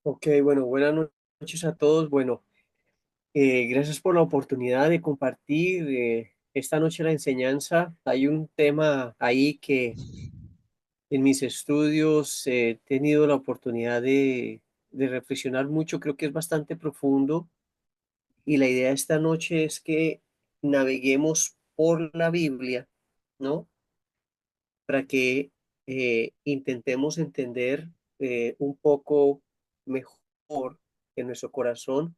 Ok, bueno, buenas noches a todos. Bueno, gracias por la oportunidad de compartir esta noche la enseñanza. Hay un tema ahí que en mis estudios he tenido la oportunidad de reflexionar mucho. Creo que es bastante profundo y la idea de esta noche es que naveguemos por la Biblia, ¿no? Para que intentemos entender un poco mejor en nuestro corazón.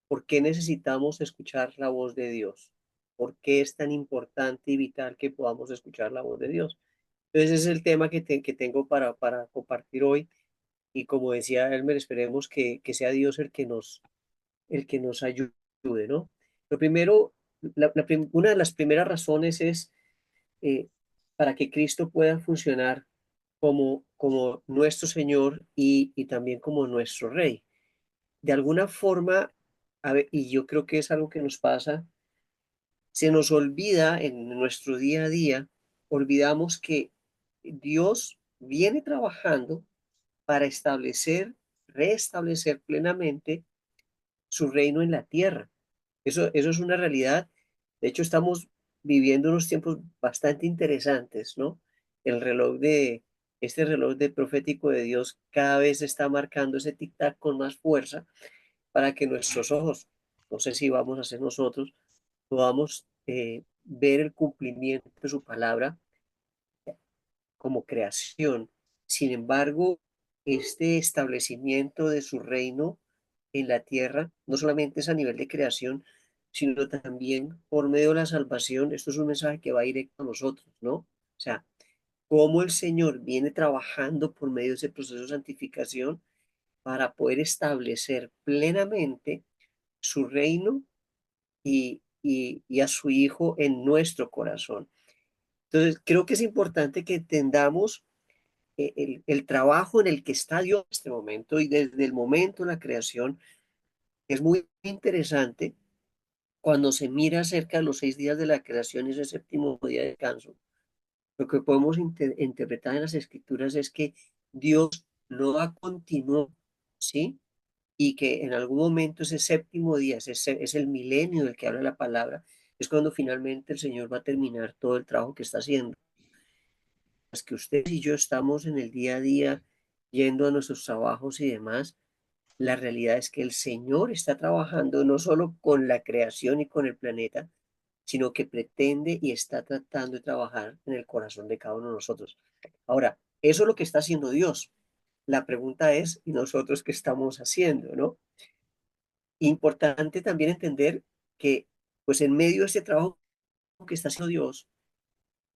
¿Por qué necesitamos escuchar la voz de Dios? ¿Por qué es tan importante y vital que podamos escuchar la voz de Dios? Entonces, ese es el tema que tengo para compartir hoy. Y como decía Elmer, esperemos que sea Dios el que nos ayude, ¿no? Lo primero, una de las primeras razones es eh, para que Cristo pueda funcionar como nuestro Señor y también como nuestro Rey. De alguna forma, y yo creo que es algo que nos pasa, se nos olvida en nuestro día a día, olvidamos que Dios viene trabajando para restablecer plenamente su reino en la tierra. Eso es una realidad. De hecho, estamos viviendo unos tiempos bastante interesantes, ¿no? Este reloj de profético de Dios cada vez está marcando ese tic-tac con más fuerza para que nuestros ojos, no sé si vamos a ser nosotros, podamos ver el cumplimiento de su palabra como creación. Sin embargo, este establecimiento de su reino en la tierra no solamente es a nivel de creación, sino también por medio de la salvación. Esto es un mensaje que va directo a nosotros, ¿no? O sea, cómo el Señor viene trabajando por medio de ese proceso de santificación para poder establecer plenamente su reino y a su Hijo en nuestro corazón. Entonces, creo que es importante que entendamos el trabajo en el que está Dios en este momento y desde el momento de la creación. Es muy interesante cuando se mira acerca de los 6 días de la creación y ese séptimo día de descanso. Lo que podemos interpretar en las escrituras es que Dios no ha continuado, ¿sí? Y que en algún momento ese séptimo día, es el milenio del que habla la palabra, es cuando finalmente el Señor va a terminar todo el trabajo que está haciendo. Es que ustedes y yo estamos en el día a día yendo a nuestros trabajos y demás. La realidad es que el Señor está trabajando no solo con la creación y con el planeta, sino que pretende y está tratando de trabajar en el corazón de cada uno de nosotros. Ahora, eso es lo que está haciendo Dios. La pregunta es, ¿y nosotros qué estamos haciendo, no? Importante también entender que, pues en medio de este trabajo que está haciendo Dios,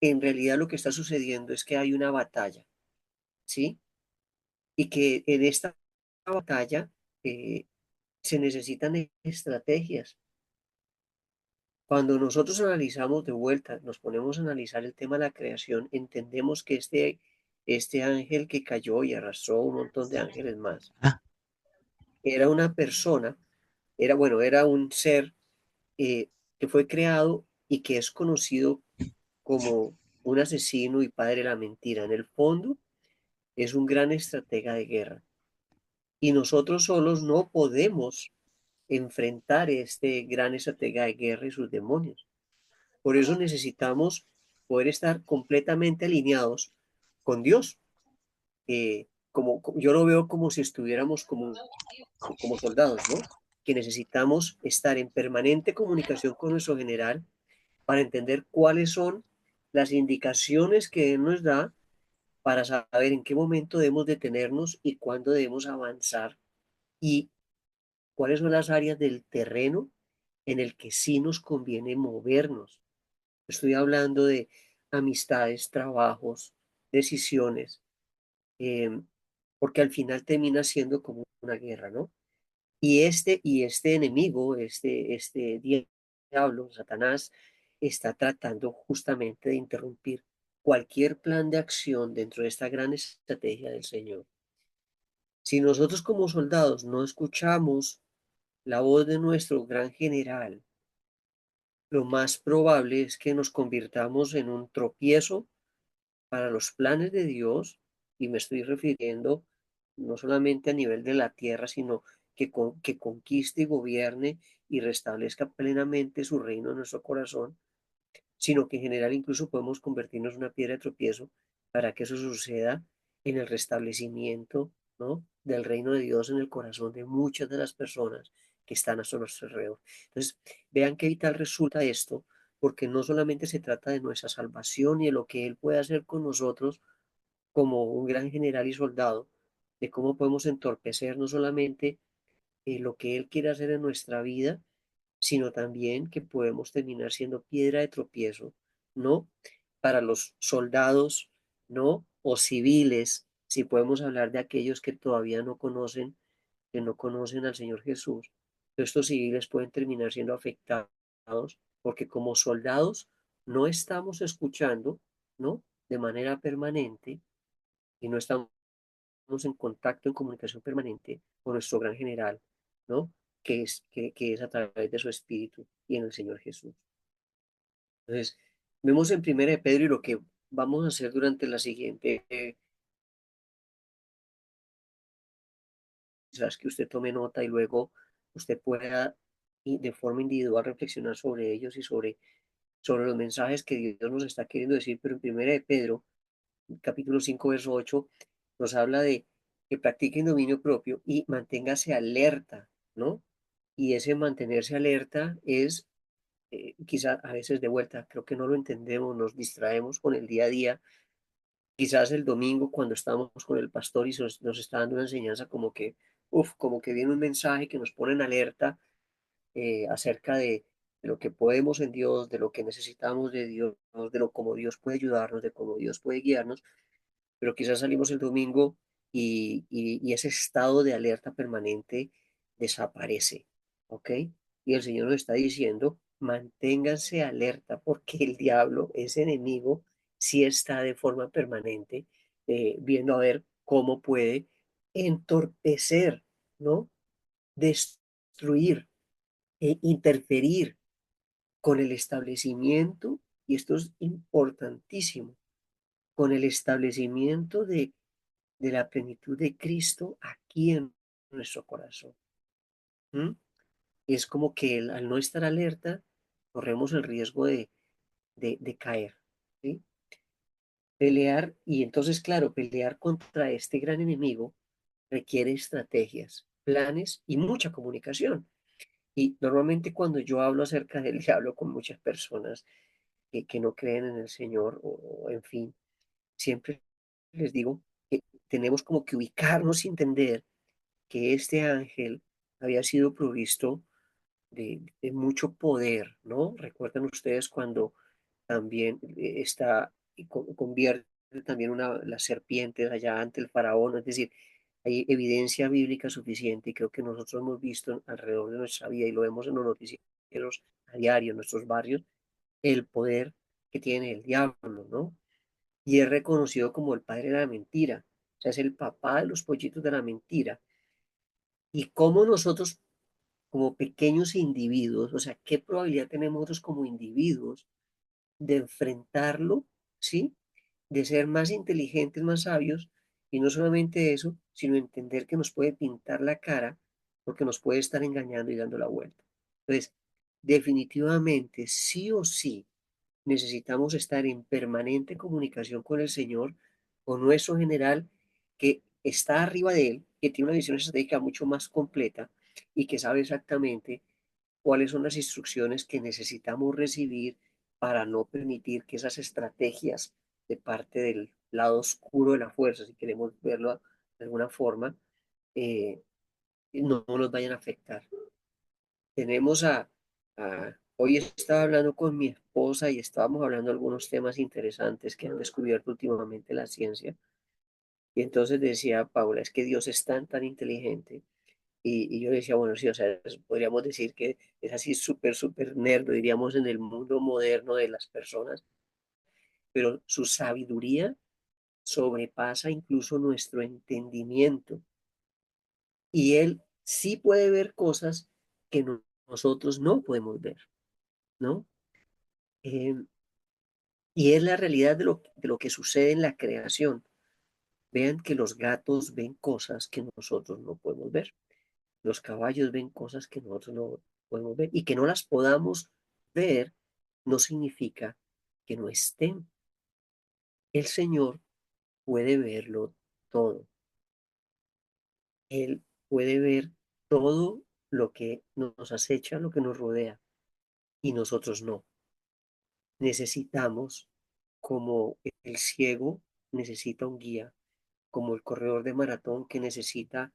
en realidad lo que está sucediendo es que hay una batalla, ¿sí? Y que en esta batalla eh, se necesitan estrategias. Cuando nosotros analizamos de vuelta, nos ponemos a analizar el tema de la creación, entendemos que este ángel que cayó y arrastró un montón de ángeles más, Ah, era una persona, bueno, era un ser que fue creado y que es conocido como un asesino y padre de la mentira. En el fondo, es un gran estratega de guerra. Y nosotros solos no podemos enfrentar este gran estratega de guerra y sus demonios. Por eso necesitamos poder estar completamente alineados con Dios. Yo lo veo como si estuviéramos como soldados, ¿no? Que necesitamos estar en permanente comunicación con nuestro general para entender cuáles son las indicaciones que Él nos da para saber en qué momento debemos detenernos y cuándo debemos avanzar y cuáles son las áreas del terreno en el que sí nos conviene movernos. Estoy hablando de amistades, trabajos, decisiones, em, porque al final termina siendo como una guerra, ¿no? Y este enemigo, este diablo, Satanás, está tratando justamente de interrumpir cualquier plan de acción dentro de esta gran estrategia del Señor. Si nosotros como soldados no escuchamos la voz de nuestro gran general, lo más probable es que nos convirtamos en un tropiezo para los planes de Dios, y me estoy refiriendo no solamente a nivel de la tierra, sino que conquiste y gobierne y restablezca plenamente su reino en nuestro corazón, sino que en general incluso podemos convertirnos en una piedra de tropiezo para que eso suceda en el restablecimiento, ¿no?, del reino de Dios en el corazón de muchas de las personas que están a su nuestro alrededor. Entonces, vean qué vital resulta esto, porque no solamente se trata de nuestra salvación y de lo que Él puede hacer con nosotros como un gran general y soldado, de cómo podemos entorpecer no solamente lo que Él quiere hacer en nuestra vida, sino también que podemos terminar siendo piedra de tropiezo, ¿no? Para los soldados, ¿no? O civiles, si podemos hablar de aquellos que todavía no conocen, que no conocen al Señor Jesús. Estos civiles pueden terminar siendo afectados porque como soldados no estamos escuchando, ¿no?, de manera permanente y no estamos en contacto, en comunicación permanente con nuestro gran general, ¿no? Que es a través de su espíritu y en el Señor Jesús. Entonces, vemos en Primera de Pedro y lo que vamos a hacer durante la siguiente, quizás que usted tome nota y luego usted pueda de forma individual reflexionar sobre ellos y sobre los mensajes que Dios nos está queriendo decir, pero en Primera de Pedro, capítulo 5 verso 8 nos habla de que practiquen dominio propio y manténgase alerta, ¿no? Y ese mantenerse alerta es, quizá a veces de vuelta, creo que no lo entendemos, nos distraemos con el día a día. Quizás el domingo cuando estamos con el pastor y nos está dando una enseñanza como que, como que viene un mensaje que nos pone en alerta acerca de lo que podemos en Dios, de lo que necesitamos de Dios, de lo como Dios puede ayudarnos, de cómo Dios puede guiarnos, pero quizás salimos el domingo y ese estado de alerta permanente desaparece, ¿ok? Y el Señor nos está diciendo, manténganse alerta porque el diablo, ese enemigo, sí está de forma permanente viendo a ver cómo puede entorpecer, ¿no? Destruir e interferir con el establecimiento, y esto es importantísimo, con el establecimiento de la plenitud de Cristo aquí en nuestro corazón. ¿M? Es como que al no estar alerta, corremos el riesgo de caer, ¿sí? Pelear, y entonces, claro, pelear contra este gran enemigo requiere estrategias, planes y mucha comunicación. Y normalmente cuando yo hablo acerca del diablo con muchas personas que no creen en el Señor o en fin, siempre les digo que tenemos como que ubicarnos y entender que este ángel había sido provisto de mucho poder, ¿no? Recuerdan ustedes cuando también está y convierte también las serpientes allá ante el faraón, es decir, hay evidencia bíblica suficiente y creo que nosotros hemos visto alrededor de nuestra vida y lo vemos en los noticieros a diario en nuestros barrios, el poder que tiene el diablo, ¿no? Y es reconocido como el padre de la mentira, o sea, es el papá de los pollitos de la mentira. Y cómo nosotros como pequeños individuos, o sea, ¿qué probabilidad tenemos nosotros como individuos de enfrentarlo, ¿sí? De ser más inteligentes, más sabios, y no solamente eso, sino entender que nos puede pintar la cara porque nos puede estar engañando y dando la vuelta. Entonces, definitivamente, sí o sí, necesitamos estar en permanente comunicación con el Señor, con nuestro general, que está arriba de él, que tiene una visión estratégica mucho más completa y que sabe exactamente cuáles son las instrucciones que necesitamos recibir para no permitir que esas estrategias de parte del lado oscuro de la fuerza, si queremos verlo de alguna forma, eh, no nos vayan a afectar. Tenemos hoy estaba hablando con mi esposa y estábamos hablando de algunos temas interesantes que han descubierto últimamente la ciencia. Y entonces decía Paula, es que Dios es tan, tan inteligente. Y yo decía, bueno, sí, o sea, podríamos decir que es así súper, súper nerd, diríamos, en el mundo moderno de las personas, pero su sabiduría sobrepasa incluso nuestro entendimiento. Y él sí puede ver cosas que nosotros no podemos ver, ¿no? Em, y es la realidad de lo que sucede en la creación. Vean que los gatos ven cosas que nosotros no podemos ver. Los caballos ven cosas que nosotros no podemos ver y que no las podamos ver no significa que no estén. El Señor puede verlo todo. Él puede ver todo lo que nos acecha, lo que nos rodea y nosotros no. Necesitamos, como el ciego necesita un guía, como el corredor de maratón que necesita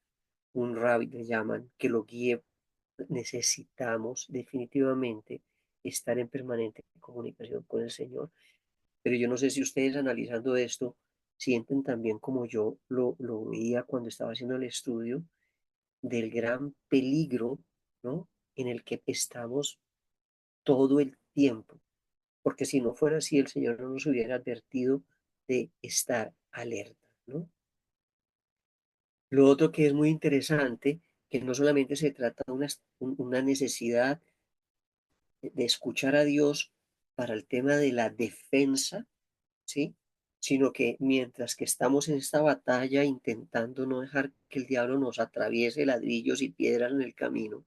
un rabbi, le llaman, que lo guíe. Necesitamos definitivamente estar en permanente comunicación con el Señor. Pero yo no sé si ustedes analizando esto sienten también como yo lo veía cuando estaba haciendo el estudio del gran peligro, ¿no? En el que estamos todo el tiempo. Porque si no fuera así, el Señor no nos hubiera advertido de estar alerta, ¿no? Lo otro que es muy interesante, que no solamente se trata de una necesidad de escuchar a Dios para el tema de la defensa, ¿sí? Sino que mientras que estamos en esta batalla intentando no dejar que el diablo nos atraviese ladrillos y piedras en el camino,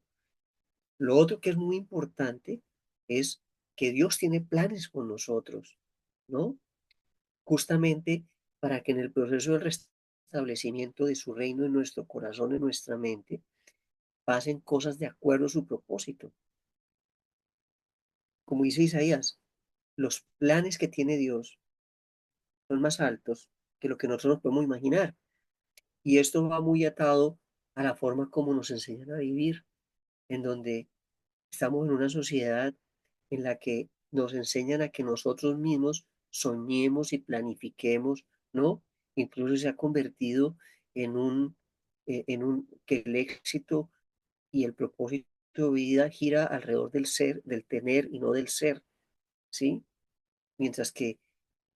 lo otro que es muy importante es que Dios tiene planes con nosotros, ¿no? Justamente para que en el proceso del restablecimiento de su reino en nuestro corazón, en nuestra mente, pasen cosas de acuerdo a su propósito. Como dice Isaías, los planes que tiene Dios son más altos que lo que nosotros nos podemos imaginar. Y esto va muy atado a la forma como nos enseñan a vivir, en donde estamos en una sociedad en la que nos enseñan a que nosotros mismos soñemos y planifiquemos, ¿no? Incluso se ha convertido que el éxito y el propósito de vida gira alrededor del ser, del tener y no del ser, ¿sí? Mientras que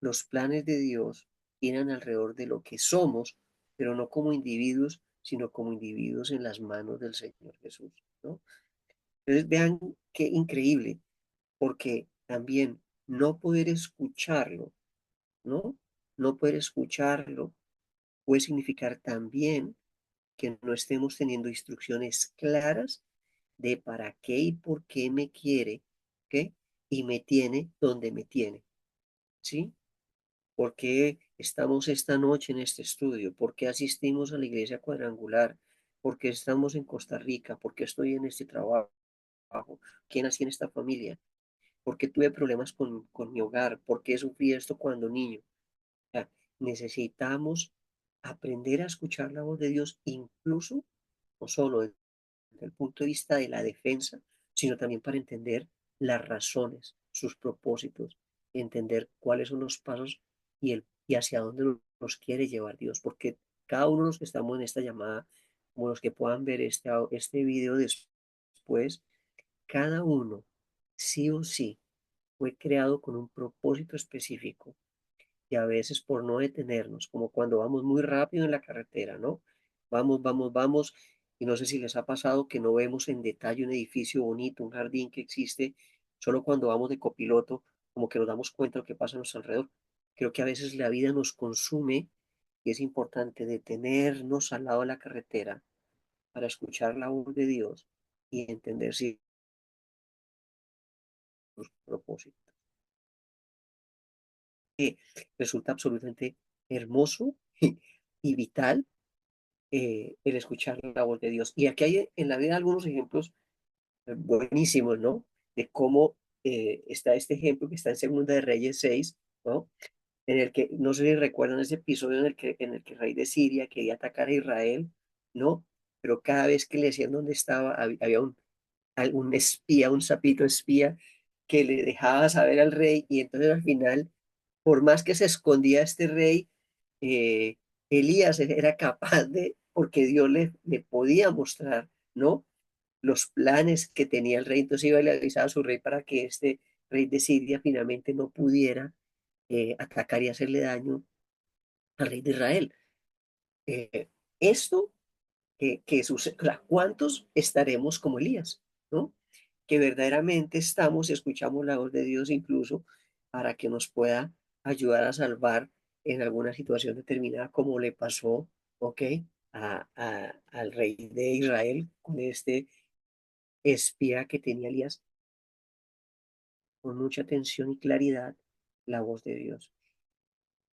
los planes de Dios giran alrededor de lo que somos, pero no como individuos, sino como individuos en las manos del Señor Jesús, ¿no? Entonces vean qué increíble, porque también no poder escucharlo, ¿no? No poder escucharlo puede significar también que no estemos teniendo instrucciones claras de para qué y por qué me quiere, ¿ok? Y me tiene donde me tiene, ¿sí? ¿Por qué estamos esta noche en este estudio? ¿Por qué asistimos a la iglesia cuadrangular? ¿Por qué estamos en Costa Rica? ¿Por qué estoy en este trabajo? ¿Quién nací en esta familia? ¿Por qué tuve problemas con mi hogar? ¿Por qué sufrí esto cuando niño? O sea, necesitamos aprender a escuchar la voz de Dios, incluso no solo desde el punto de vista de la defensa, sino también para entender las razones, sus propósitos, entender cuáles son los pasos y hacia dónde nos quiere llevar Dios, porque cada uno de los que estamos en esta llamada, como los que puedan ver este video después, cada uno, sí o sí, fue creado con un propósito específico y a veces por no detenernos, como cuando vamos muy rápido en la carretera, ¿no? Vamos, vamos, vamos, y no sé si les ha pasado que no vemos en detalle un edificio bonito, un jardín que existe, solo cuando vamos de copiloto, como que nos damos cuenta de lo que pasa a nuestro alrededor. Creo que a veces la vida nos consume y es importante detenernos al lado de la carretera para escuchar la voz de Dios y entender si sus propósitos. Resulta absolutamente hermoso y vital el escuchar la voz de Dios. Y aquí hay en la vida algunos ejemplos buenísimos, ¿no? De cómo está este ejemplo que está en Segunda de Reyes 6, ¿no? En el que, no sé si recuerdan ese episodio en el que el rey de Siria quería atacar a Israel, ¿no? Pero cada vez que le decían dónde estaba, había un espía, un sapito espía, que le dejaba saber al rey y entonces al final, por más que se escondía este rey, eh, Elías era capaz de, porque Dios le podía mostrar, ¿no? Los planes que tenía el rey, entonces iba y le avisaba a su rey para que este rey de Siria finalmente no pudiera atacar y hacerle daño al rey de Israel. Eh, esto que sucede, o sea, ¿cuántos estaremos como Elías, ¿no? Que verdaderamente estamos y escuchamos la voz de Dios incluso para que nos pueda ayudar a salvar en alguna situación determinada, como le pasó, ¿ok? Al rey de Israel con este espía que tenía Elías, con mucha atención y claridad, la voz de Dios.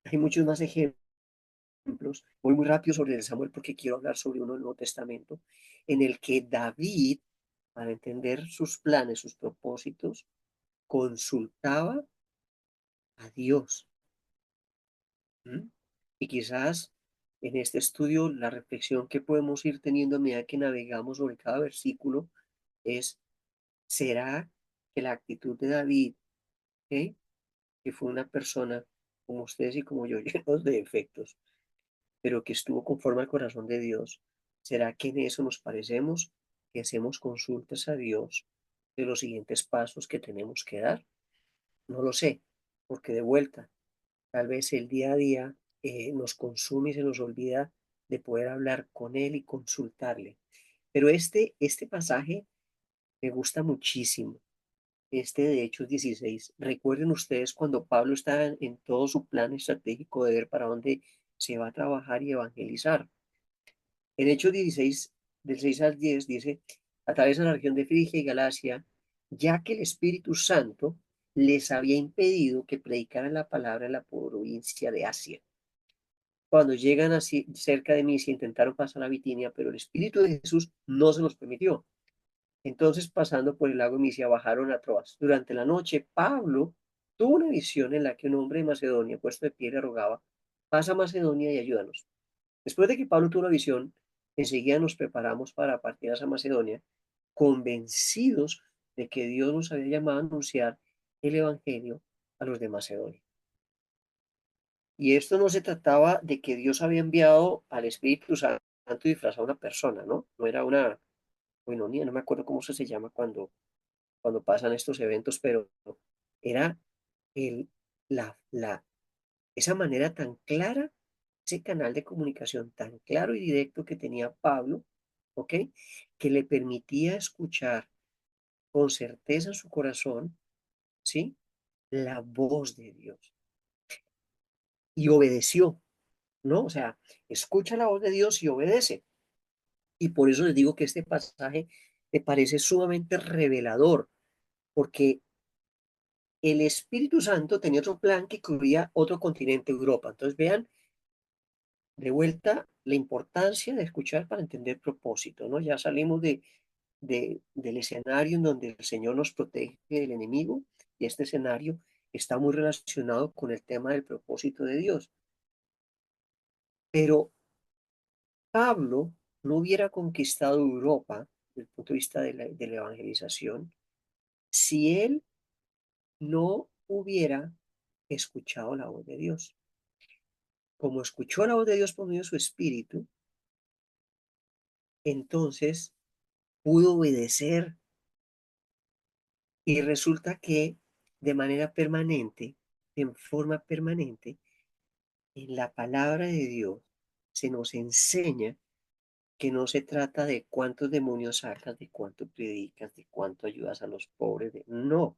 Hay muchos más ejemplos. Voy muy rápido sobre el Samuel porque quiero hablar sobre uno del Nuevo Testamento, en el que David, para entender sus planes, sus propósitos, consultaba a Dios. ¿Mm? Y quizás en este estudio la reflexión que podemos ir teniendo a medida que navegamos sobre cada versículo es, ¿será que la actitud de David, ¿ok?, que fue una persona como ustedes y como yo, llenos de defectos, pero que estuvo conforme al corazón de Dios, ¿será que en eso nos parecemos, que hacemos consultas a Dios de los siguientes pasos que tenemos que dar? No lo sé, porque de vuelta, tal vez el día a día nos consume y se nos olvida de poder hablar con Él y consultarle. Pero este pasaje me gusta muchísimo, este de Hechos 16. Recuerden ustedes cuando Pablo está en todo su plan estratégico de ver para dónde se va a trabajar y evangelizar. En Hechos 16, del 6 al 10, dice, atraviesa la región de Frigia y Galacia, ya que el Espíritu Santo les había impedido que predicaran la palabra en la provincia de Asia. Cuando llegan así cerca de Misia, intentaron pasar a Bitinia, pero el Espíritu de Jesús no se los permitió. Entonces, pasando por el lago de Misia, bajaron a Troas. Durante la noche, Pablo tuvo una visión en la que un hombre de Macedonia, puesto de pie, le rogaba, pasa a Macedonia y ayúdanos. Después de que Pablo tuvo la visión, enseguida nos preparamos para partir hacia Macedonia, convencidos de que Dios nos había llamado a anunciar el Evangelio a los de Macedonia. Y esto no se trataba de que Dios había enviado al Espíritu Santo disfrazado a una persona, ¿no? No era una, bueno, ni no me acuerdo cómo se llama cuando pasan estos eventos, pero era el, la, esa manera tan clara, ese canal de comunicación tan claro y directo que tenía Pablo, ¿ok?, que le permitía escuchar con certeza en su corazón, ¿sí?, la voz de Dios. Y obedeció, ¿no? O sea, escucha la voz de Dios y obedece. Y por eso les digo que este pasaje me parece sumamente revelador, porque el Espíritu Santo tenía otro plan que cubría otro continente, Europa. Entonces vean de vuelta la importancia de escuchar para entender propósito, ¿no? Ya salimos del escenario en donde el Señor nos protege del enemigo, y este escenario está muy relacionado con el tema del propósito de Dios. Pero Pablo no hubiera conquistado Europa desde el punto de vista de la evangelización si él no hubiera escuchado la voz de Dios. Como escuchó la voz de Dios por medio de su espíritu, entonces pudo obedecer, y resulta que de manera permanente, en forma permanente, en la palabra de Dios se nos enseña que no se trata de cuántos demonios sacas, de cuánto predicas, de cuánto ayudas a los pobres, no,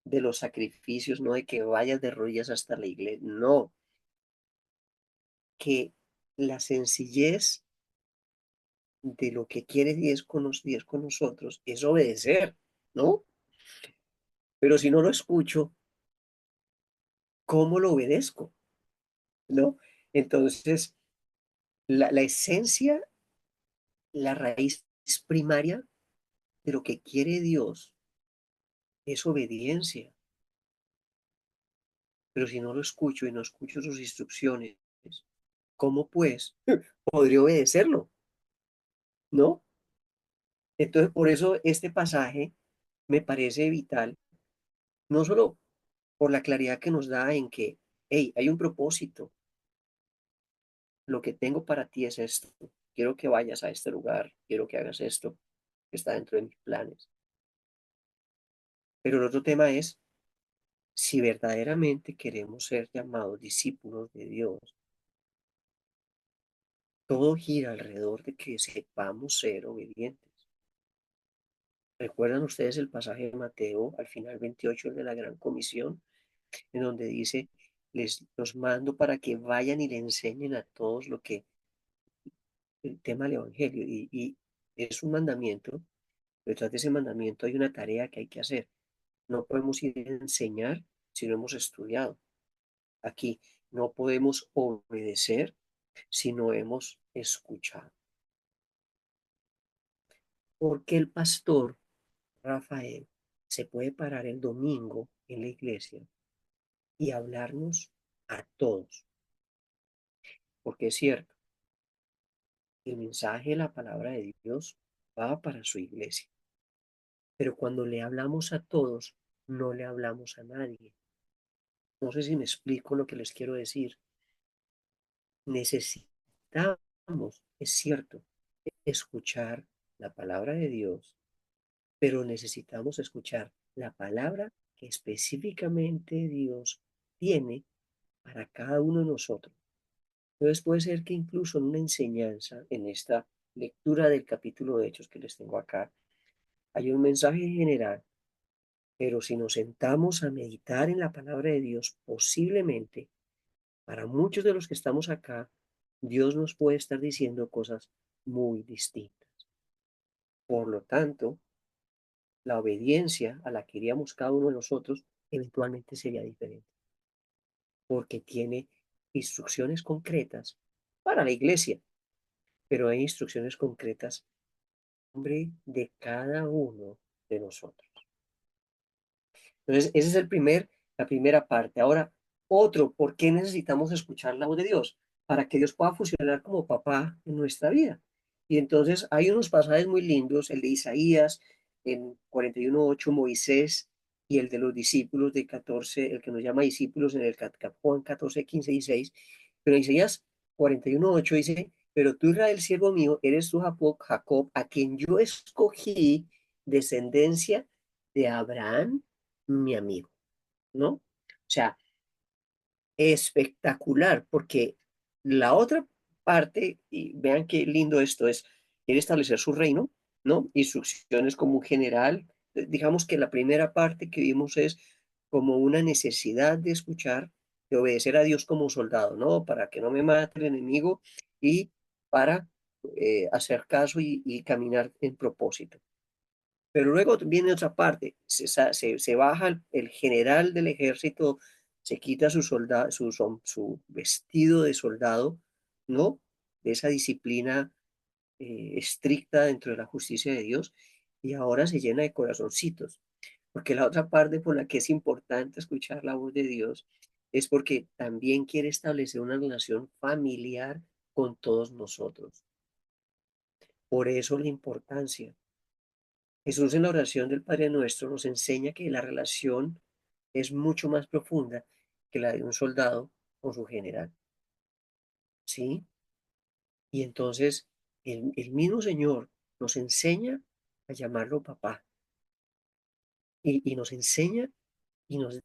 de los sacrificios, no de que vayas de rodillas hasta la iglesia, no, que la sencillez de lo que quiere Dios con nosotros es obedecer, ¿no? Pero si no lo escucho, ¿cómo lo obedezco? ¿No? Entonces, la esencia, la raíz primaria de lo que quiere Dios es obediencia. Pero si no lo escucho y no escucho sus instrucciones, ¿cómo pues podría obedecerlo? ¿No? Entonces, por eso este pasaje me parece vital, no solo por la claridad que nos da en que, hey, hay un propósito, lo que tengo para ti es esto, quiero que vayas a este lugar, quiero que hagas esto, que está dentro de mis planes. Pero el otro tema es, si verdaderamente queremos ser llamados discípulos de Dios, todo gira alrededor de que sepamos ser obedientes. ¿Recuerdan ustedes el pasaje de Mateo, al final 28, el de la Gran Comisión, en donde dice, los mando para que vayan y le enseñen a todos lo que el tema del Evangelio. Y es un mandamiento. Detrás de ese mandamiento hay una tarea que hay que hacer. No podemos ir a enseñar si no hemos estudiado. Aquí no podemos obedecer si no hemos escuchado. Porque el pastor Rafael se puede parar el domingo en la iglesia y hablarnos a todos. Porque es cierto, el mensaje de la palabra de Dios va para su iglesia. Pero cuando le hablamos a todos, no le hablamos a nadie. No sé si me explico lo que les quiero decir. Necesitamos, es cierto, escuchar la palabra de Dios, pero necesitamos escuchar la palabra que específicamente Dios tiene para cada uno de nosotros. Entonces puede ser que incluso en una enseñanza, en esta lectura del capítulo de Hechos que les tengo acá, hay un mensaje general, pero si nos sentamos a meditar en la palabra de Dios, posiblemente para muchos de los que estamos acá, Dios nos puede estar diciendo cosas muy distintas. Por lo tanto, la obediencia a la que iríamos cada uno de nosotros eventualmente sería diferente, porque tiene instrucciones concretas para la iglesia, pero hay instrucciones concretas nombre de cada uno de nosotros. Entonces, esa es la primera parte. Ahora, otro, ¿por qué necesitamos escuchar la voz de Dios? Para que Dios pueda funcionar como papá en nuestra vida. Y entonces hay unos pasajes muy lindos, el de Isaías en 41:8, Moisés, y el de los discípulos de 14, el que nos llama discípulos en el Juan 14, 15 y 6. Pero Isaías 41:8 dice, pero tú, Israel, siervo mío, eres tú Jacob, a quien yo escogí descendencia de Abraham, mi amigo, ¿no? O sea, espectacular, porque la otra parte, y vean qué lindo esto es, quiere establecer su reino, ¿no? Instrucciones como un general. Digamos que la primera parte que vimos es como una necesidad de escuchar, de obedecer a Dios como soldado, ¿no? Para que no me mate el enemigo y para hacer caso y caminar en propósito. Pero luego viene otra parte, se baja el general del ejército, se quita su vestido de soldado, ¿no? De esa disciplina estricta dentro de la justicia de Dios, y ahora se llena de corazoncitos. Porque la otra parte por la que es importante escuchar la voz de Dios es porque también quiere establecer una relación familiar con todos nosotros. Por eso la importancia. Jesús en la oración del Padre Nuestro nos enseña que la relación es mucho más profunda que la de un soldado con su general, ¿sí? Y entonces el mismo Señor nos enseña a llamarlo papá y nos enseña y nos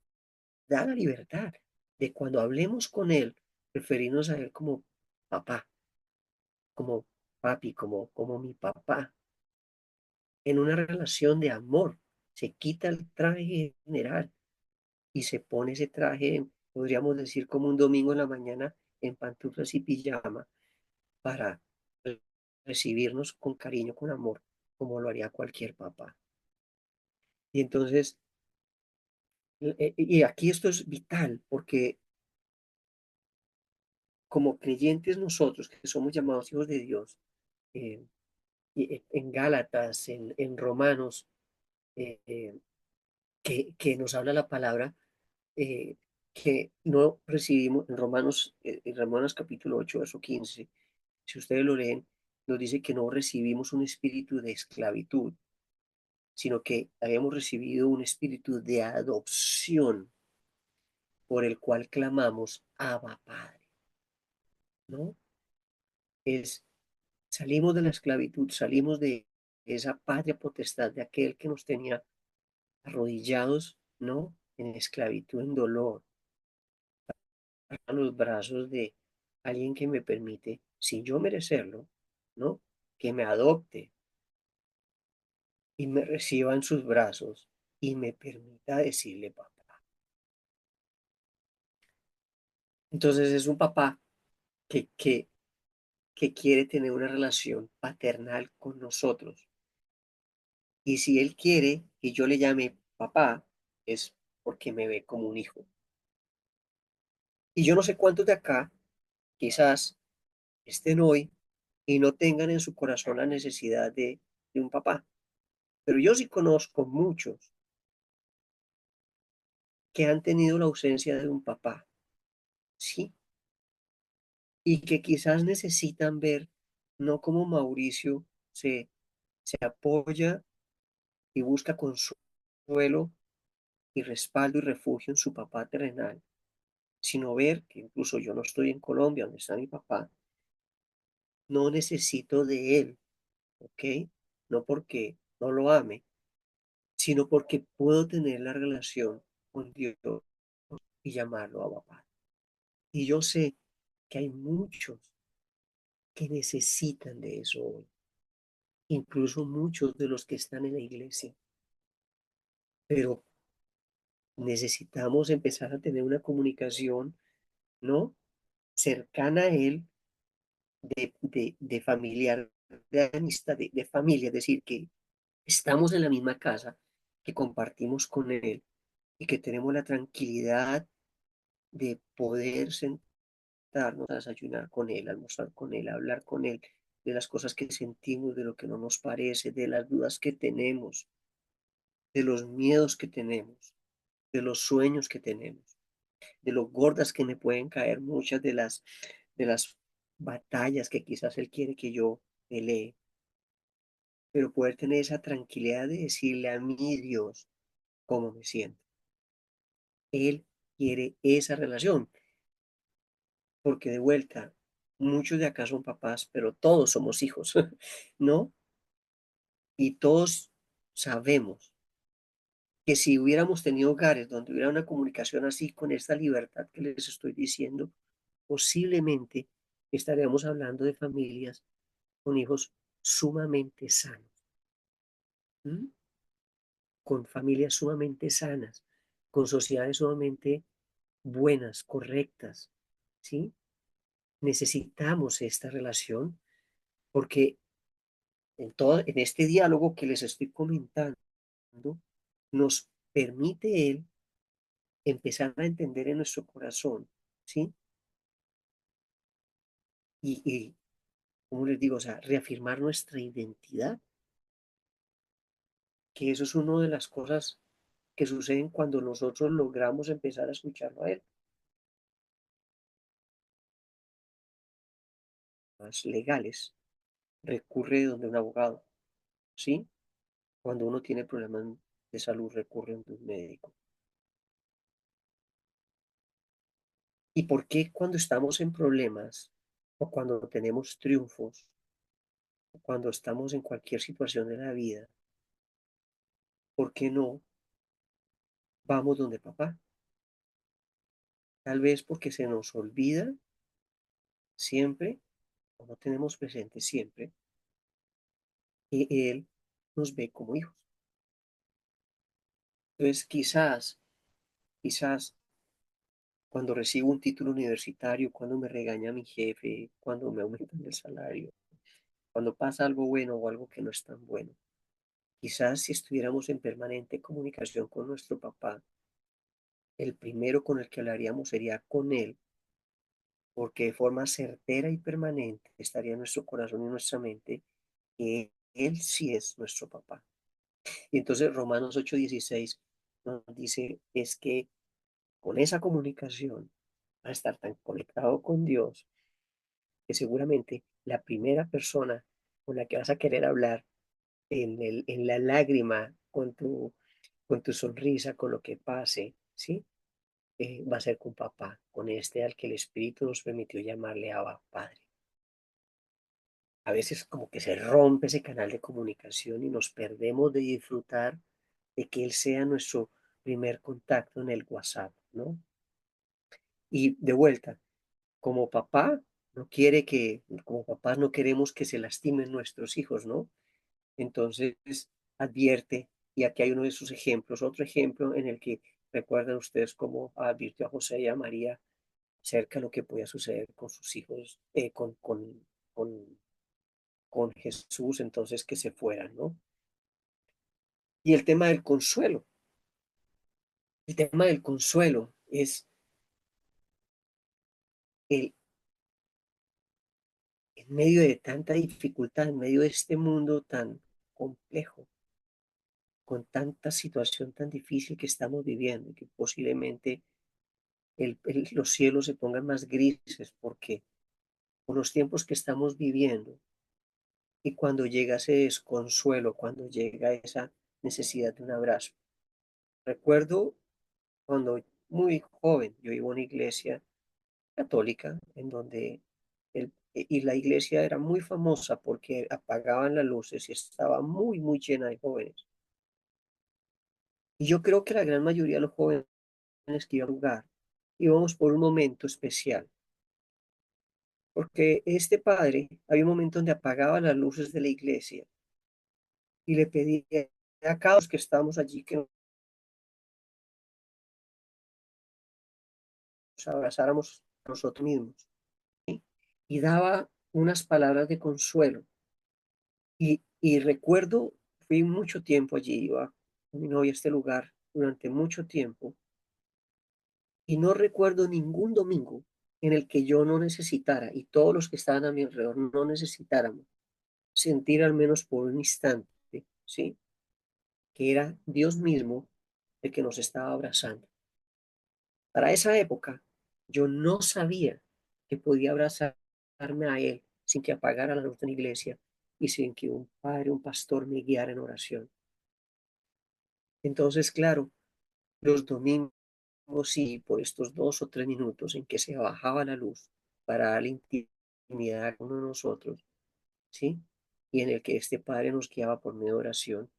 da la libertad de cuando hablemos con Él, referirnos a Él como papá, como papi, como mi papá, en una relación de amor. Se quita el traje general y se pone ese traje, podríamos decir como un domingo en la mañana, en pantuflas y pijama, para recibirnos con cariño, con amor, como lo haría cualquier papá. Y entonces, y aquí esto es vital, porque como creyentes nosotros, que somos llamados hijos de Dios, eh, en Gálatas, en Romanos, eh, eh, que nos habla la palabra, eh, que no recibimos, en Romanos capítulo 8 verso 15, si ustedes lo leen, nos dice que no recibimos un espíritu de esclavitud, sino que habíamos recibido un espíritu de adopción por el cual clamamos, Abba Padre, ¿no? Es, salimos de la esclavitud, salimos de esa patria potestad de aquel que nos tenía arrodillados, ¿no? En esclavitud, en dolor, a los brazos de alguien que me permite, sin yo merecerlo, ¿no? Que me adopte y me reciba en sus brazos y me permita decirle papá. Entonces es un papá que, que, que quiere tener una relación paternal con nosotros. Y si él quiere que yo le llame papá, es porque me ve como un hijo. Y yo no sé cuántos de acá quizás estén hoy y no tengan en su corazón la necesidad de un papá. Pero yo sí conozco muchos que han tenido la ausencia de un papá, ¿sí? Y que quizás necesitan ver, no como Mauricio se apoya y busca consuelo y respaldo y refugio en su papá terrenal, sino ver que incluso yo no estoy en Colombia, donde está mi papá, no necesito de él, ¿ok? No porque no lo ame, sino porque puedo tener la relación con Dios y llamarlo a papá. Y yo sé que hay muchos que necesitan de eso hoy, incluso muchos de los que están en la iglesia, pero necesitamos empezar a tener una comunicación, ¿no? Cercana a Él, de familiar, de amistad, de familia, es decir, que estamos en la misma casa, que compartimos con Él y que tenemos la tranquilidad de poder sentarnos a desayunar con Él, almorzar con Él, hablar con Él de las cosas que sentimos, de lo que no nos parece, de las dudas que tenemos, de los miedos que tenemos, de los sueños que tenemos, de lo gordas que me pueden caer muchas de las batallas que quizás Él quiere que yo pelee, pero poder tener esa tranquilidad de decirle a mi Dios cómo me siento. Él quiere esa relación, porque de vuelta, muchos de acá son papás, pero todos somos hijos, ¿no? Y todos sabemos que si hubiéramos tenido hogares donde hubiera una comunicación así, con esta libertad que les estoy diciendo, posiblemente estaríamos hablando de familias con hijos sumamente sanos, ¿m? Con familias sumamente sanas, con sociedades sumamente buenas, correctas, ¿sí? Necesitamos esta relación porque en este diálogo que les estoy comentando, nos permite Él empezar a entender en nuestro corazón, ¿sí? Y como les digo, o sea, reafirmar nuestra identidad, que eso es una de las cosas que suceden cuando nosotros logramos empezar a escucharlo a Él. Más legales, recurre donde un abogado, ¿sí? Cuando uno tiene problemas de salud, recurre donde un médico. ¿Y por qué cuando estamos en problemas o cuando tenemos triunfos o cuando estamos en cualquier situación de la vida, por qué no vamos donde papá? Tal vez porque se nos olvida siempre o no tenemos presente siempre que Él nos ve como hijos. Entonces, quizás cuando recibo un título universitario, cuando me regaña mi jefe, cuando me aumentan el salario, cuando pasa algo bueno o algo que no es tan bueno, quizás si estuviéramos en permanente comunicación con nuestro papá, el primero con el que hablaríamos sería con Él, porque de forma certera y permanente estaría en nuestro corazón y en nuestra mente que Él sí es nuestro papá. Y entonces Romanos 8:16 nos dice, es que con esa comunicación va a estar tan conectado con Dios que seguramente la primera persona con la que vas a querer hablar en la lágrima, con tu sonrisa, con lo que pase, ¿sí? Va a ser con papá, con este al que el Espíritu nos permitió llamarle Abba Padre. A veces como que se rompe ese canal de comunicación y nos perdemos de disfrutar de que Él sea nuestro primer contacto en el WhatsApp, ¿no? Y de vuelta, como papá, como papás no queremos que se lastimen nuestros hijos, ¿no? Entonces, advierte, y aquí hay uno de sus ejemplos, otro ejemplo en el que recuerdan ustedes cómo advirtió a José y a María acerca de lo que podía suceder con sus hijos, con, con Jesús, entonces que se fueran, ¿no? Y el tema del consuelo es el, en medio de tanta dificultad, en medio de este mundo tan complejo, con tanta situación tan difícil que estamos viviendo, que posiblemente los cielos se pongan más grises porque por los tiempos que estamos viviendo y cuando llega ese desconsuelo, cuando llega esa necesidad de un abrazo. Recuerdo cuando muy joven, yo iba a una iglesia católica en donde y la iglesia era muy famosa porque apagaban las luces y estaba muy, muy llena de jóvenes. Y yo creo que la gran mayoría de los jóvenes que iban a jugar íbamos por un momento especial, porque este padre, había un momento donde apagaba las luces de la iglesia y le pedía a cada uno que estábamos allí que nos abrazáramos a nosotros mismos, ¿sí? Y daba unas palabras de consuelo. Y recuerdo, fui mucho tiempo allí, iba con mi novia a este lugar durante mucho tiempo, y no recuerdo ningún domingo en el que yo no necesitara, y todos los que estaban a mi alrededor no necesitáramos, sentir al menos por un instante, ¿sí? Que era Dios mismo el que nos estaba abrazando. Para esa época, yo no sabía que podía abrazarme a Él sin que apagara la luz de la iglesia y sin que un padre, un pastor me guiara en oración. Entonces, claro, los domingos sí, por estos 2 o 3 minutos en que se bajaba la luz para la intimidad con uno de nosotros, ¿sí? Y en el que este Padre nos guiaba por medio de oración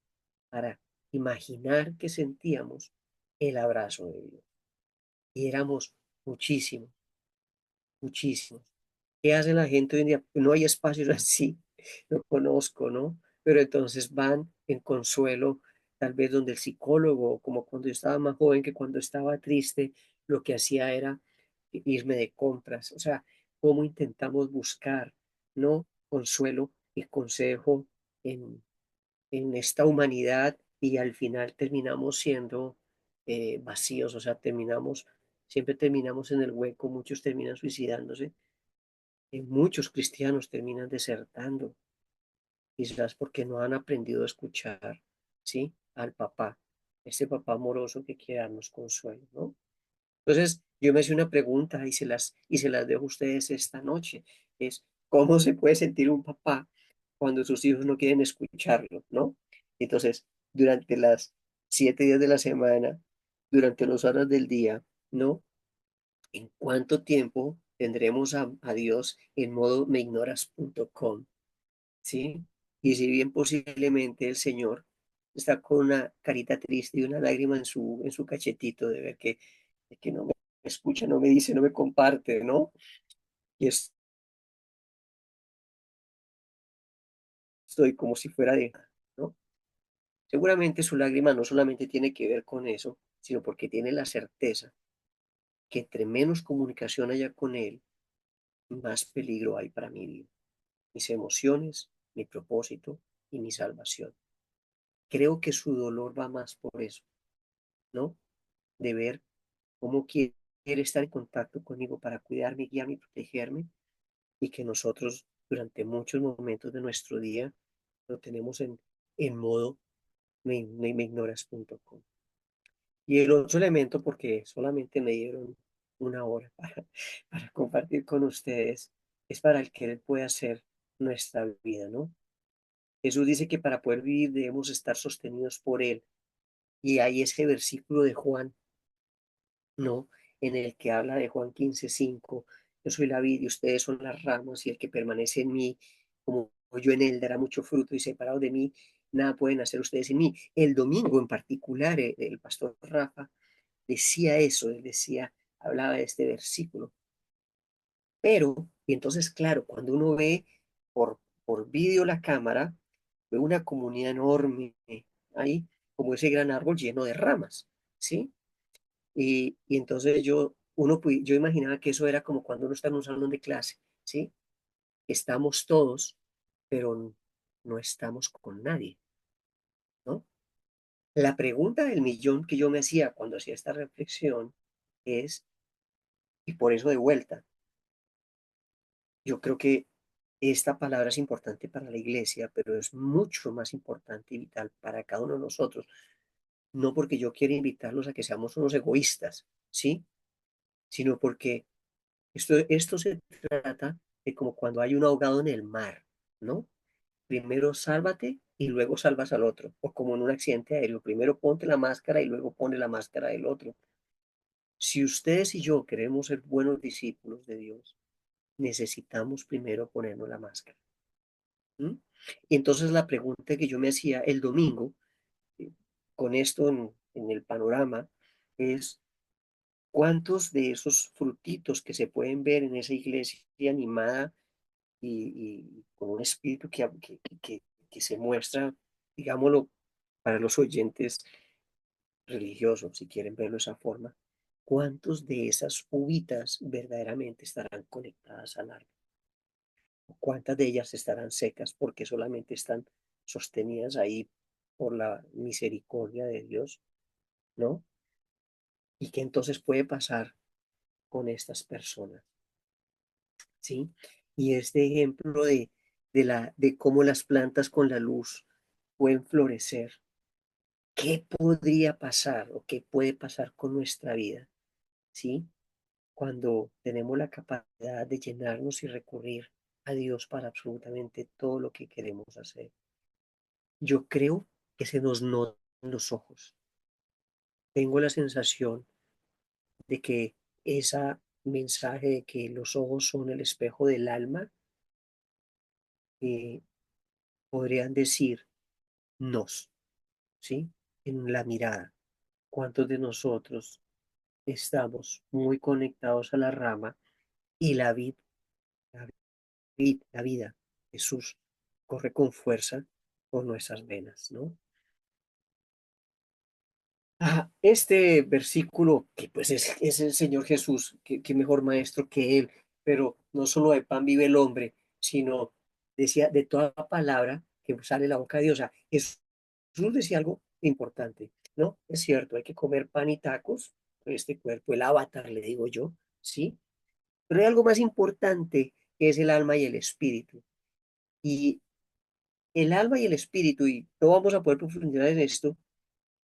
para imaginar que sentíamos el abrazo de Dios. Y éramos muchísimos, muchísimos. ¿Qué hace la gente hoy en día? No hay espacios así, lo conozco, ¿no? Pero entonces van en consuelo, tal vez donde el psicólogo, como cuando yo estaba más joven, que cuando estaba triste, lo que hacía era irme de compras. O sea, cómo intentamos buscar, ¿no? Consuelo y consejo en, en esta humanidad y al final terminamos siendo vacíos, o sea, siempre terminamos en el hueco, muchos terminan suicidándose muchos cristianos terminan desertando, quizás porque no han aprendido a escuchar, ¿sí? Al papá, ese papá amoroso que quiere darnos consuelo, ¿no? Entonces, yo me hice una pregunta y se las dejo a ustedes esta noche, es ¿cómo se puede sentir un papá cuando sus hijos no quieren escucharlo, ¿no? Entonces, durante las 7 días de la semana, durante las horas del día, ¿no? ¿En cuánto tiempo tendremos a Dios en modo meignoras.com? ¿Sí? Y si bien posiblemente el Señor está con una carita triste y una lágrima en su cachetito de ver que no me escucha, no me dice, no me comparte, ¿no? Y estoy como si fuera de, ¿no? Seguramente su lágrima no solamente tiene que ver con eso, sino porque tiene la certeza que entre menos comunicación haya con Él, más peligro hay para mi vida, mis emociones, mi propósito y mi salvación. Creo que su dolor va más por eso, ¿no? De ver cómo quiere estar en contacto conmigo para cuidarme, guiarme y protegerme, y que nosotros durante muchos momentos de nuestro día lo tenemos en modo meignoras.com. Y el otro elemento, porque solamente me dieron una hora para compartir con ustedes, es para el que Él pueda hacer nuestra vida, ¿no? Jesús dice que para poder vivir debemos estar sostenidos por Él. Y hay ese versículo de Juan, ¿no? En el que habla de Juan 15:5, yo soy la vid y ustedes son las ramas, y el que permanece en mí, como yo en él, dará mucho fruto, y separado de mí, nada pueden hacer ustedes en mí. El domingo en particular, el pastor Rafa decía eso, él decía, hablaba de este versículo. Pero, y entonces, claro, cuando uno ve por vídeo la cámara, ve una comunidad enorme ahí, como ese gran árbol lleno de ramas, ¿sí? Y entonces yo imaginaba que eso era como cuando uno está en un salón de clase, ¿sí? Estamos todos, pero no estamos con nadie, ¿no? La pregunta del millón que yo me hacía cuando hacía esta reflexión es, y por eso de vuelta, yo creo que esta palabra es importante para la iglesia, pero es mucho más importante y vital para cada uno de nosotros. No porque yo quiera invitarlos a que seamos unos egoístas, ¿sí? Sino porque esto se trata de como cuando hay un ahogado en el mar, ¿no? Primero sálvate y luego salvas al otro. O como en un accidente aéreo, primero ponte la máscara y luego pone la máscara del otro. Si ustedes y yo queremos ser buenos discípulos de Dios, necesitamos primero ponernos la máscara. ¿M? Y entonces la pregunta que yo me hacía el domingo, eh, con esto en el panorama, es cuántos de esos frutitos que se pueden ver en esa iglesia animada y con un espíritu que se muestra, digámoslo, para los oyentes religiosos, si quieren verlo de esa forma, cuántos de esas uvitas verdaderamente estarán conectadas al árbol, cuántas de ellas estarán secas porque solamente están sostenidas ahí por la misericordia de Dios, ¿no? Y qué entonces puede pasar con estas personas, ¿sí? Y este ejemplo de cómo las plantas con la luz pueden florecer. ¿Qué podría pasar o qué puede pasar con nuestra vida? ¿Sí? Cuando tenemos la capacidad de llenarnos y recurrir a Dios para absolutamente todo lo que queremos hacer. Yo creo que se nos notan los ojos. Tengo la sensación de que ese mensaje de que los ojos son el espejo del alma, eh, podrían decir nos, ¿sí? En la mirada. ¿Cuántos de nosotros estamos muy conectados a la rama y la la vida, Jesús, corre con fuerza por nuestras venas, ¿no? Este versículo, que pues es el Señor Jesús, que mejor maestro que Él, pero no solo de pan vive el hombre, sino decía de toda palabra que sale de la boca de Dios. O sea, Jesús decía algo importante, ¿no? Es cierto, hay que comer pan y tacos, este cuerpo, el avatar, le digo yo, ¿sí? Pero hay algo más importante que es el alma y el espíritu. Y el alma y el espíritu, y no vamos a poder profundizar en esto,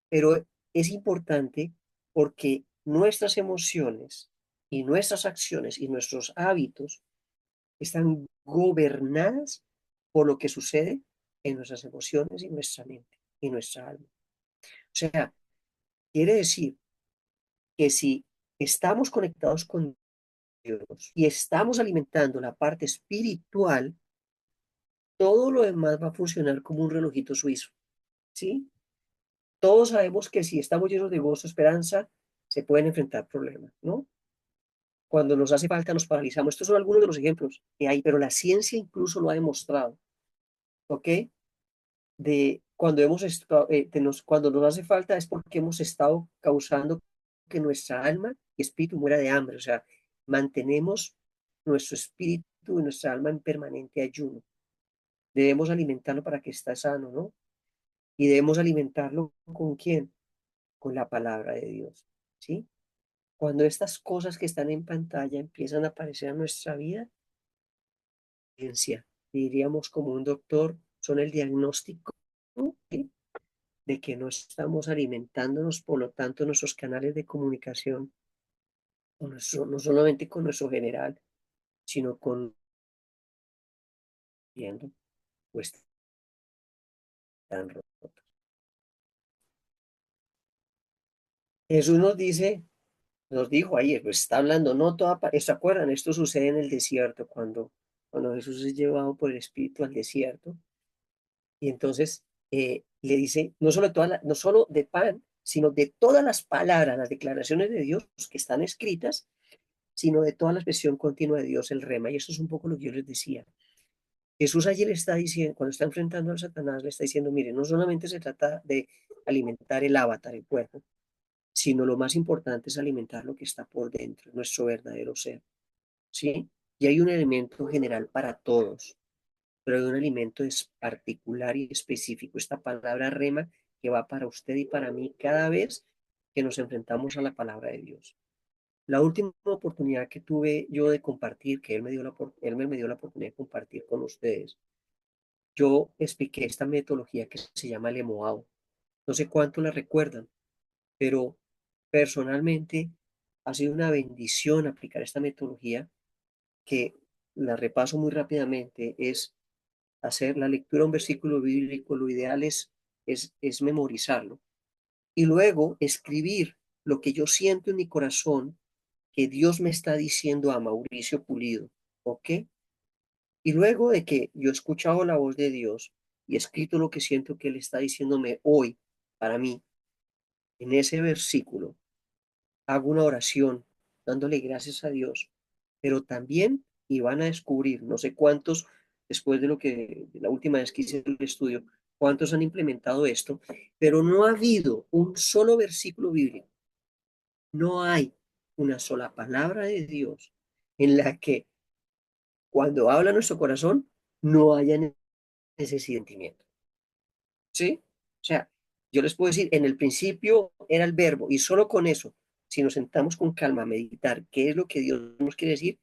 pero es importante porque nuestras emociones y nuestras acciones y nuestros hábitos están gobernadas por lo que sucede en nuestras emociones y nuestra mente y nuestra alma. O sea, quiere decir que si estamos conectados con Dios y estamos alimentando la parte espiritual, todo lo demás va a funcionar como un relojito suizo, ¿sí? Todos sabemos que si estamos llenos de gozo, esperanza, se pueden enfrentar problemas, ¿no? Cuando nos hace falta, nos paralizamos. Estos son algunos de los ejemplos que hay, pero la ciencia incluso lo ha demostrado, ¿ok? De cuando cuando nos hace falta es porque hemos estado causando que nuestra alma y espíritu muera de hambre, o sea, mantenemos nuestro espíritu y nuestra alma en permanente ayuno. Debemos alimentarlo para que esté sano, ¿no? Y debemos alimentarlo ¿con quién? Con la palabra de Dios, ¿sí? Cuando estas cosas que están en pantalla empiezan a aparecer en nuestra vida, ciencia, diríamos como un doctor, son el diagnóstico, ¿sí? De que no estamos alimentándonos, por lo tanto, nuestros canales de comunicación, no solamente con nuestro general, sino con viendo, pues están rotos. Jesús nos dice, nos dijo ayer, pues está hablando, no toda, ¿se acuerdan? Esto sucede en el desierto, cuando Jesús es llevado por el Espíritu al desierto. Y entonces le dice, no solo de pan, sino de todas las palabras, las declaraciones de Dios que están escritas, sino de toda la expresión continua de Dios, el rema. Y eso es un poco lo que yo les decía. Jesús allí le está diciendo, cuando está enfrentando al Satanás, le está diciendo, mire, no solamente se trata de alimentar el avatar, el cuerpo, sino lo más importante es alimentar lo que está por dentro, nuestro verdadero ser, ¿sí? Y hay un alimento general para todos, pero hay un alimento es particular y específico, esta palabra rema que va para usted y para mí cada vez que nos enfrentamos a la palabra de Dios. La última oportunidad que tuve yo de compartir, que él me dio la oportunidad de compartir con ustedes, yo expliqué esta metodología que se llama Lemoao. No sé cuánto la recuerdan, pero personalmente ha sido una bendición aplicar esta metodología que la repaso muy rápidamente. Es hacer la lectura de un versículo bíblico, lo ideal es memorizarlo y luego escribir lo que yo siento en mi corazón que Dios me está diciendo a Mauricio Pulido, ¿ok? Y luego de que yo he escuchado la voz de Dios y escrito lo que siento que Él está diciéndome hoy para mí, en ese versículo, hago una oración dándole gracias a Dios, pero también, y van a descubrir, no sé cuántos, después de lo que, de la última vez que hice el estudio, cuántos han implementado esto, pero no ha habido un solo versículo bíblico, no hay una sola palabra de Dios en la que cuando habla nuestro corazón no haya ese sentimiento, ¿sí? O sea, yo les puedo decir, en el principio era el verbo y solo con eso, si nos sentamos con calma a meditar qué es lo que Dios nos quiere decir,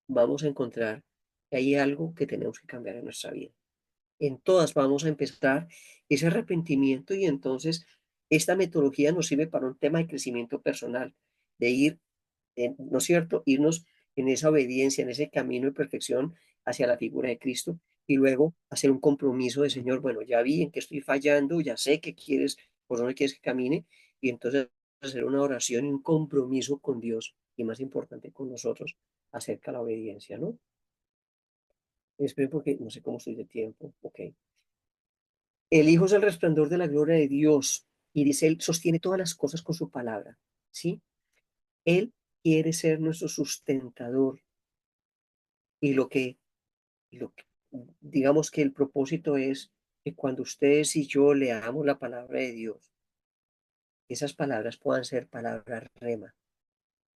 vamos a encontrar que hay algo que tenemos que cambiar en nuestra vida. En todas vamos a empezar ese arrepentimiento y entonces esta metodología nos sirve para un tema de crecimiento personal, de ir, ¿no es cierto?, irnos en esa obediencia, en ese camino de perfección hacia la figura de Cristo y luego hacer un compromiso de Señor, bueno, ya vi en qué estoy fallando, ya sé que quieres, por dónde quieres que camine y entonces hacer una oración y un compromiso con Dios y más importante con nosotros acerca de la obediencia, ¿no? Espero porque no sé cómo estoy de tiempo, ok. El Hijo es el resplandor de la gloria de Dios y dice, Él sostiene todas las cosas con su palabra, ¿sí? Él quiere ser nuestro sustentador y lo que, digamos que el propósito es que cuando ustedes y yo leamos la palabra de Dios, esas palabras puedan ser palabras rema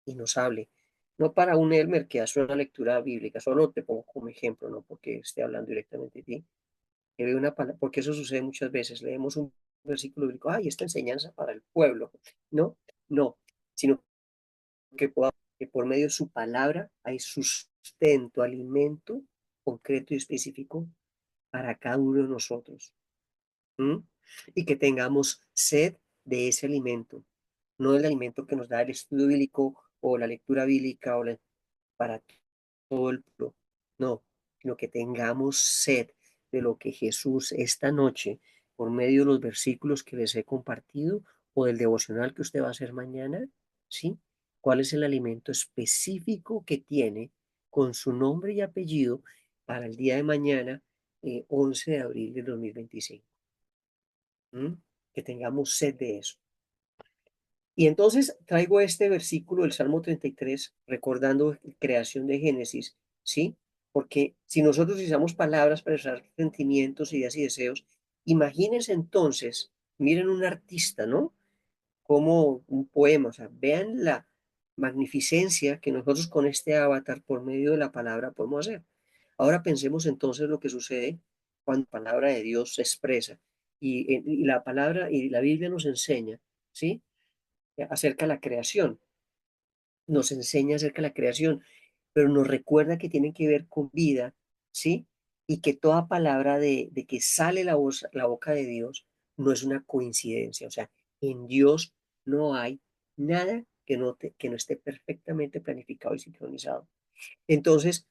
y nos hable. No para un Elmer que hace una lectura bíblica, solo te pongo como ejemplo, no porque esté hablando directamente de ti, que ve una palabra, porque eso sucede muchas veces, leemos un versículo bíblico, ay, esta enseñanza para el pueblo, ¿no? No, sino que, que por medio de su palabra hay sustento, alimento concreto y específico para cada uno de nosotros. ¿M? Y que tengamos sed de ese alimento, no del alimento que nos da el estudio bíblico o la lectura bíblica o para todo el pueblo, no, sino que tengamos sed de lo que Jesús esta noche, por medio de los versículos que les he compartido o del devocional que usted va a hacer mañana, ¿sí? ¿Cuál es el alimento específico que tiene con su nombre y apellido para el día de mañana, 11 de abril de 2025? ¿M? Que tengamos sed de eso. Y entonces traigo este versículo del Salmo 33, recordando la creación de Génesis, ¿sí? Porque si nosotros usamos palabras para expresar sentimientos, ideas y deseos, imagínense entonces, miren un artista, ¿no? Como un poema, o sea, vean la magnificencia que nosotros con este avatar por medio de la palabra podemos hacer. Ahora pensemos entonces lo que sucede cuando la palabra de Dios se expresa y la palabra y la Biblia nos enseña, ¿sí? Acerca de la creación, nos enseña acerca de la creación, pero nos recuerda que tiene que ver con vida, ¿sí? Y que toda palabra de que sale la voz, la boca de Dios no es una coincidencia, o sea, en Dios no hay nada que no esté perfectamente planificado y sincronizado. Entonces,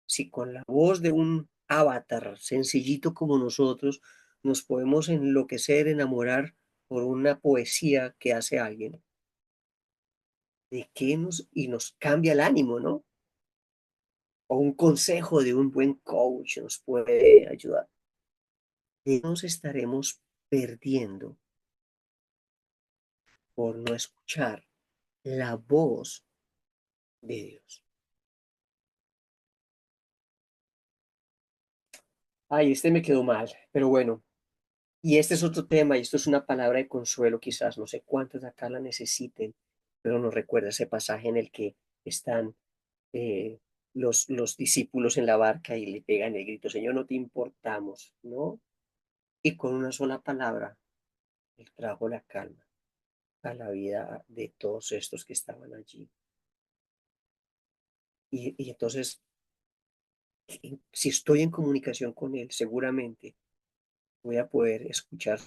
si con la voz de un avatar sencillito como nosotros nos podemos enloquecer, enamorar por una poesía que hace alguien, de qué y nos cambia el ánimo, ¿no? O un consejo de un buen coach nos puede ayudar. ¿Qué nos estaremos perdiendo por no escuchar la voz de Dios? Ay, este me quedó mal, pero bueno, Y este es otro tema, y esto es una palabra de consuelo quizás, no sé cuántos de acá la necesiten, pero nos recuerda ese pasaje en el que están eh, los discípulos en la barca y le pegan el grito, Señor, no te importamos, ¿no? Y con una sola palabra, Él trajo la calma a la vida de todos estos que estaban allí. Y entonces, si estoy en comunicación con Él, seguramente voy a poder escuchar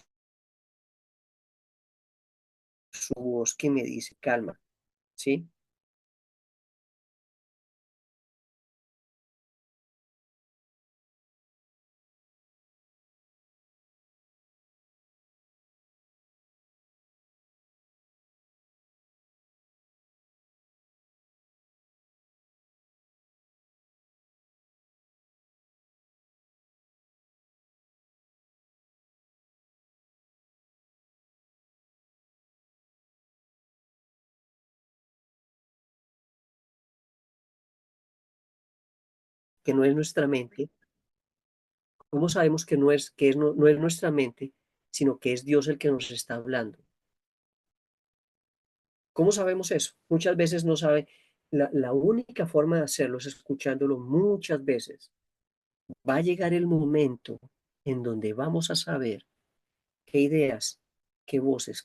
su voz que me dice, calma, ¿sí? Que no es nuestra mente. ¿Cómo sabemos que no es nuestra mente, sino que es Dios el que nos está hablando? ¿Cómo sabemos eso? Muchas veces no sabe. La única forma de hacerlo es escuchándolo muchas veces. Va a llegar el momento en donde vamos a saber qué ideas, qué voces,